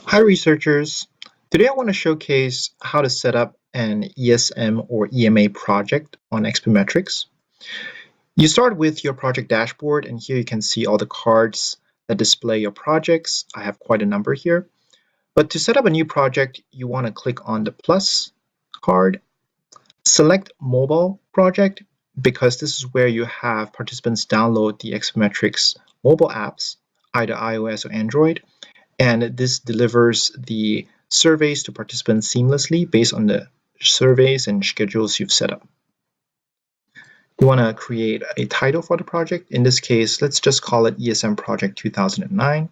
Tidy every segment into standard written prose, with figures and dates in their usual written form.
Hi researchers! Today I want to showcase how to set up an ESM or EMA project on ExpiMetrics. You start with your project dashboard, and here you can see all the cards that display your projects. I have quite a number here. But to set up a new project, you want to click on the plus card, select mobile project, because this is where you have participants download the ExpiMetrics mobile apps, either iOS or Android. And this delivers the surveys to participants seamlessly based on the surveys and schedules you've set up. You want to create a title for the project. In this case, let's just call it ESM Project 2009.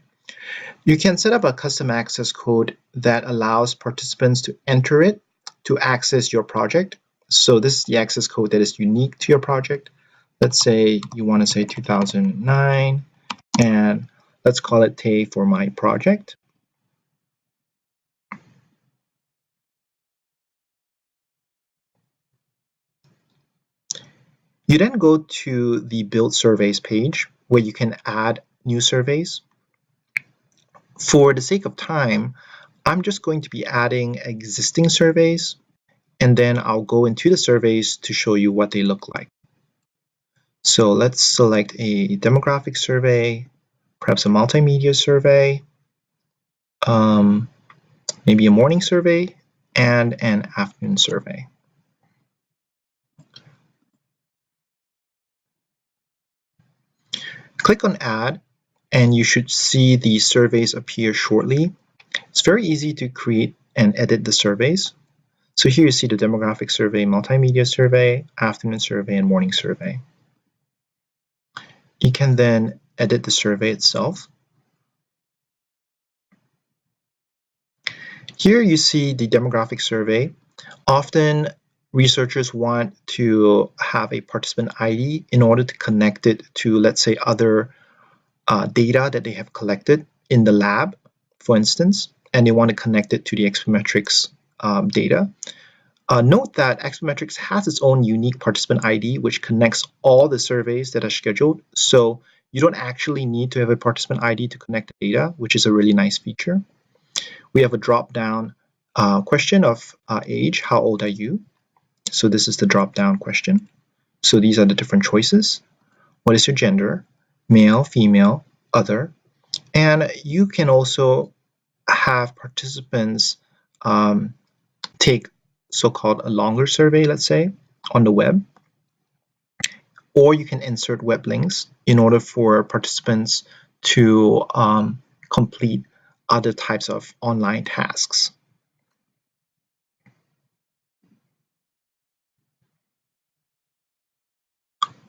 You can set up a custom access code that allows participants to enter it to access your project. So this is the access code that is unique to your project. Let's say you want to say 2009, and let's call it Tay for my project. You then go to the Build Surveys page where you can add new surveys. For the sake of time, I'm just going to be adding existing surveys, and then I'll go into the surveys to show you what they look like. So let's select a demographic survey, perhaps a multimedia survey, maybe a morning survey, and an afternoon survey. Click on Add, and you should see the surveys appear shortly. It's very easy to create and edit the surveys. So here you see the demographic survey, multimedia survey, afternoon survey, and morning survey. You can then edit the survey itself. Here you see the demographic survey. Often researchers want to have a participant ID in order to connect it to, let's say, other data that they have collected in the lab, for instance, and they want to connect it to the ExpiMetrics data. Note that ExpiMetrics has its own unique participant ID, which connects all the surveys that are scheduled. So you don't actually need to have a participant ID to connect the data, which is a really nice feature. We have a drop-down question of age. How old are you? So this is the drop-down question. So these are the different choices. What is your gender? Male, female, other. And you can also have participants take so-called a longer survey, let's say, on the web. Or you can insert web links in order for participants to complete other types of online tasks.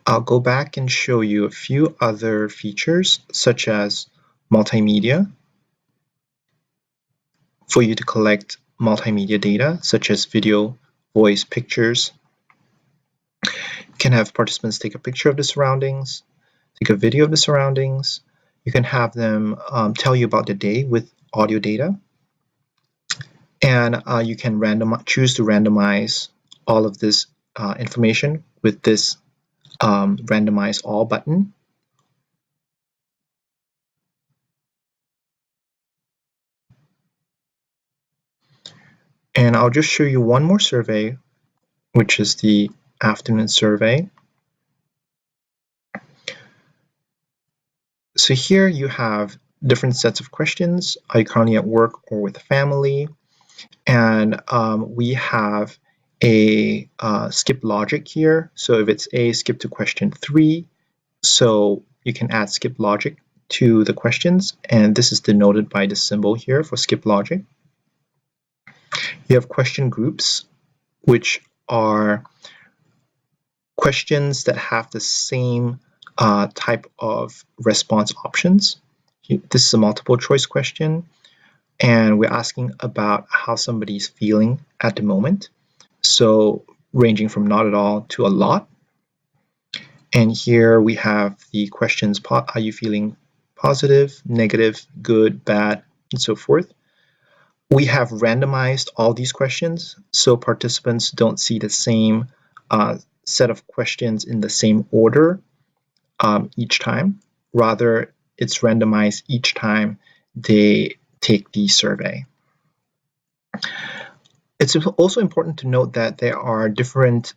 I'll go back and show you a few other features, such as multimedia, for you to collect multimedia data, such as video, voice, pictures. You can have participants take a picture of the surroundings, take a video of the surroundings. You can have them tell you about the day with audio data. And you can choose to randomize all of this information with this randomize all button. And I'll just show you one more survey, which is the afternoon survey. So here you have different sets of questions. Are you currently at work or with a family? And we have a skip logic here. So if it's A, skip to question 3. So you can add skip logic to the questions, and this is denoted by the symbol here for skip logic. You have question groups, which are questions that have the same type of response options. This is a multiple choice question, and we're asking about how somebody's feeling at the moment. So ranging from not at all to a lot. And here we have the questions, are you feeling positive, negative, good, bad, and so forth. We have randomized all these questions so participants don't see the same set of questions in the same order each time. Rather, it's randomized each time they take the survey. It's also important to note that there are different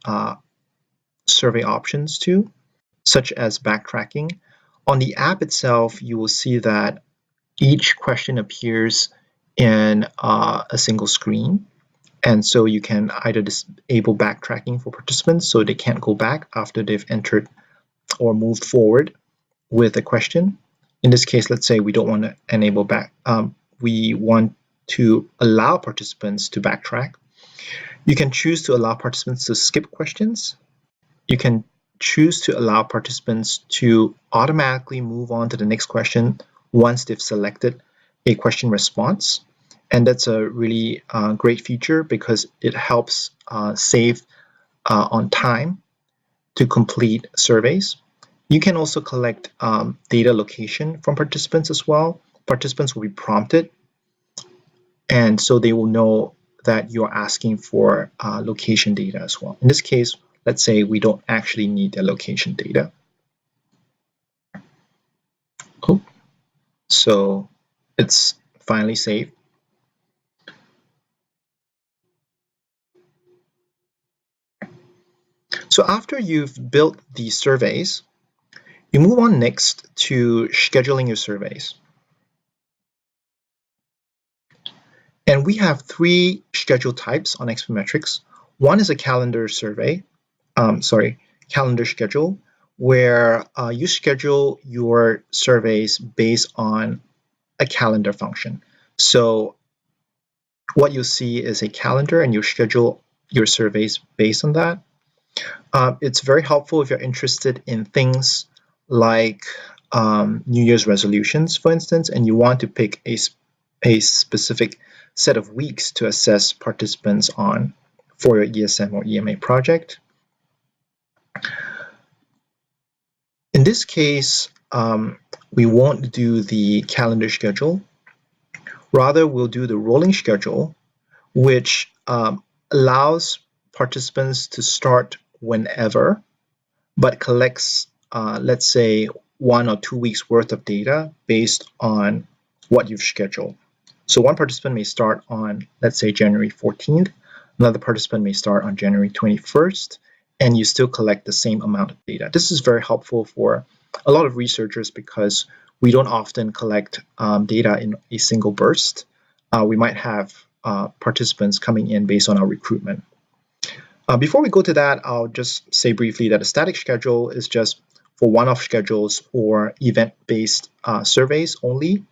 survey options too, such as backtracking. On the app itself, you will see that each question appears in a single screen. And so you can either disable backtracking for participants so they can't go back after they've entered or moved forward with a question. In this case, let's say we don't want to enable back. We want to allow participants to backtrack. You can choose to allow participants to skip questions. You can choose to allow participants to automatically move on to the next question once they've selected a question response. And that's a really great feature because it helps save on time to complete surveys. You can also collect data location from participants as well. Participants will be prompted, and so they will know that you're asking for location data as well. In this case, let's say we don't actually need the location data. Oh, so it's finally saved. So after you've built these surveys, you move on next to scheduling your surveys. And we have three schedule types on ExpiMetrics. One is a calendar survey, calendar schedule, where you schedule your surveys based on a calendar function. So what you'll see is a calendar and you schedule your surveys based on that. It's very helpful if you're interested in things like New Year's resolutions, for instance, and you want to pick a specific set of weeks to assess participants on for your ESM or EMA project. In this case, we won't do the calendar schedule. Rather, we'll do the rolling schedule, which allows participants to start whenever, but collects, let's say, 1 or 2 weeks worth of data based on what you've scheduled. So one participant may start on, let's say, January 14th. Another participant may start on January 21st, and you still collect the same amount of data. This is very helpful for a lot of researchers because we don't often collect data in a single burst. We might have participants coming in based on our recruitment. Before we go to that, I'll just say briefly that a static schedule is just for one-off schedules or event-based surveys only.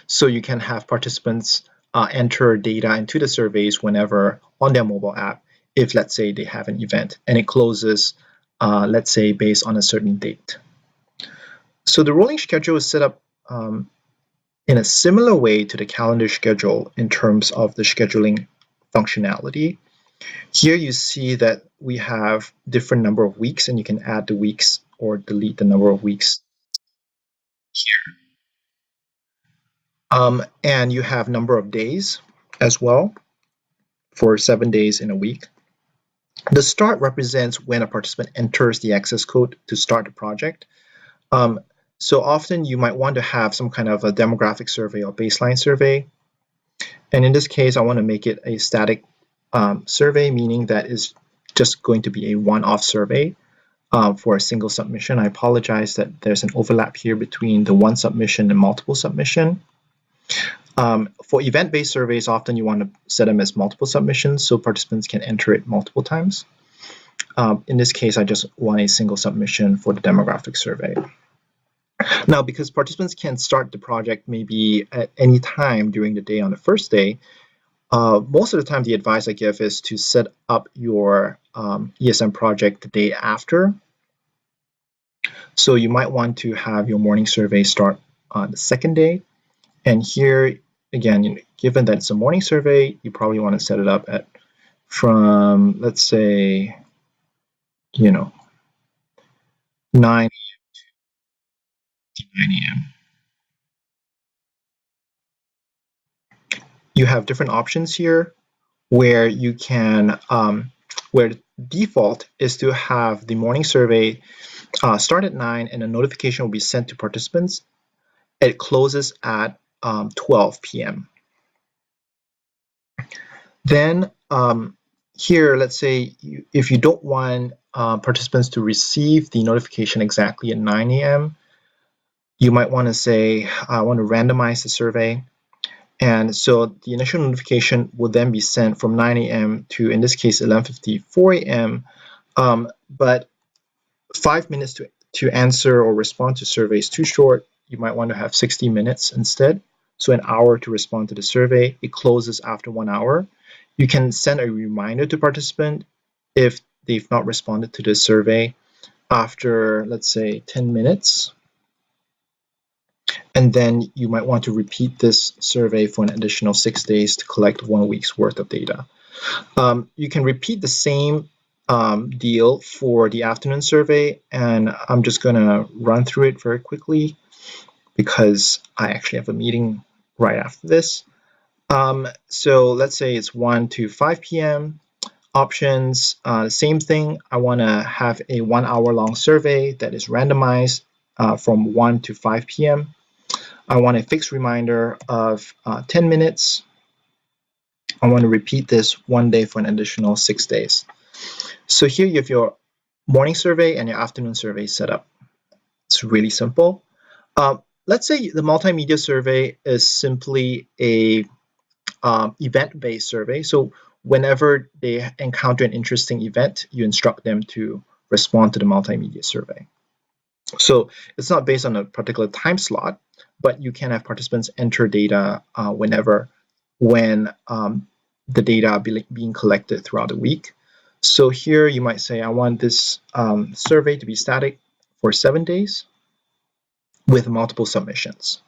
So you can have participants enter data into the surveys whenever on their mobile app, if let's say they have an event and it closes, let's say based on a certain date. So the rolling schedule is set up in a similar way to the calendar schedule in terms of the scheduling functionality. Here you see that we have different number of weeks, and you can add the weeks or delete the number of weeks here. And you have number of days as well for 7 days in a week. The start represents when a participant enters the access code to start the project. So often you might want to have some kind of a demographic survey or baseline survey. And in this case, I want to make it a static survey, meaning that is just going to be a one-off survey for a single submission. I apologize that there's an overlap here between the one submission and multiple submission. For event-based surveys, often you want to set them as multiple submissions so participants can enter it multiple times. In this case, I just want a single submission for the demographic survey. Now, because participants can start the project maybe at any time during the day on the first day, most of the time the advice I give is to set up your ESM project the day after. So you might want to have your morning survey start on the second day. And here, again, given that it's a morning survey, you probably want to set it up at from, let's say, 9 to 9 a.m. You have different options here where you can, where the default is to have the morning survey start at 9 and a notification will be sent to participants. It closes at 12 p.m. Then here, let's say if you don't want participants to receive the notification exactly at 9 a.m., you might want to say, I want to randomize the survey. And so the initial notification will then be sent from 9 a.m. to, in this case, 11:54 a.m. But 5 minutes to answer or respond to survey is too short. You might want to have 60 minutes instead. So an hour to respond to the survey. It closes after 1 hour. You can send a reminder to participant if they've not responded to the survey after, let's say, 10 minutes. And then you might want to repeat this survey for an additional 6 days to collect 1 week's worth of data. You can repeat the same deal for the afternoon survey, and I'm just going to run through it very quickly because I actually have a meeting right after this. So let's say it's 1 to 5 p.m. Options, same thing. I want to have a 1 hour long survey that is randomized from 1 to 5 p.m. I want a fixed reminder of 10 minutes. I want to repeat this 1 day for an additional 6 days. So here you have your morning survey and your afternoon survey set up. It's really simple. Let's say the multimedia survey is simply a event-based survey. So whenever they encounter an interesting event, you instruct them to respond to the multimedia survey. So it's not based on a particular time slot, but you can have participants enter data when the data are being collected throughout the week. So here you might say, I want this survey to be static for 7 days with multiple submissions,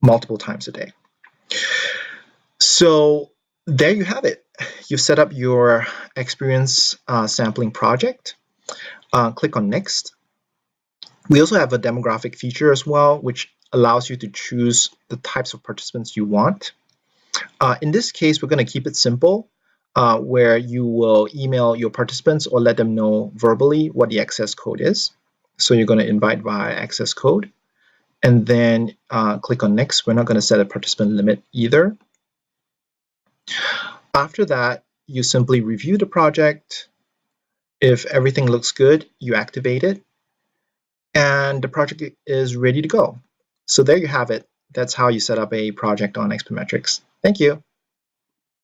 multiple times a day. So there you have it. You've set up your experience sampling project. Click on Next. We also have a demographic feature as well, which allows you to choose the types of participants you want. In this case, we're going to keep it simple, where you will email your participants or let them know verbally what the access code is. So you're going to invite via access code, and then click on Next. We're not going to set a participant limit either. After that, you simply review the project. If everything looks good, you activate it, and the project is ready to go. So there you have it. That's how you set up a project on ExpiMetrics. Thank you.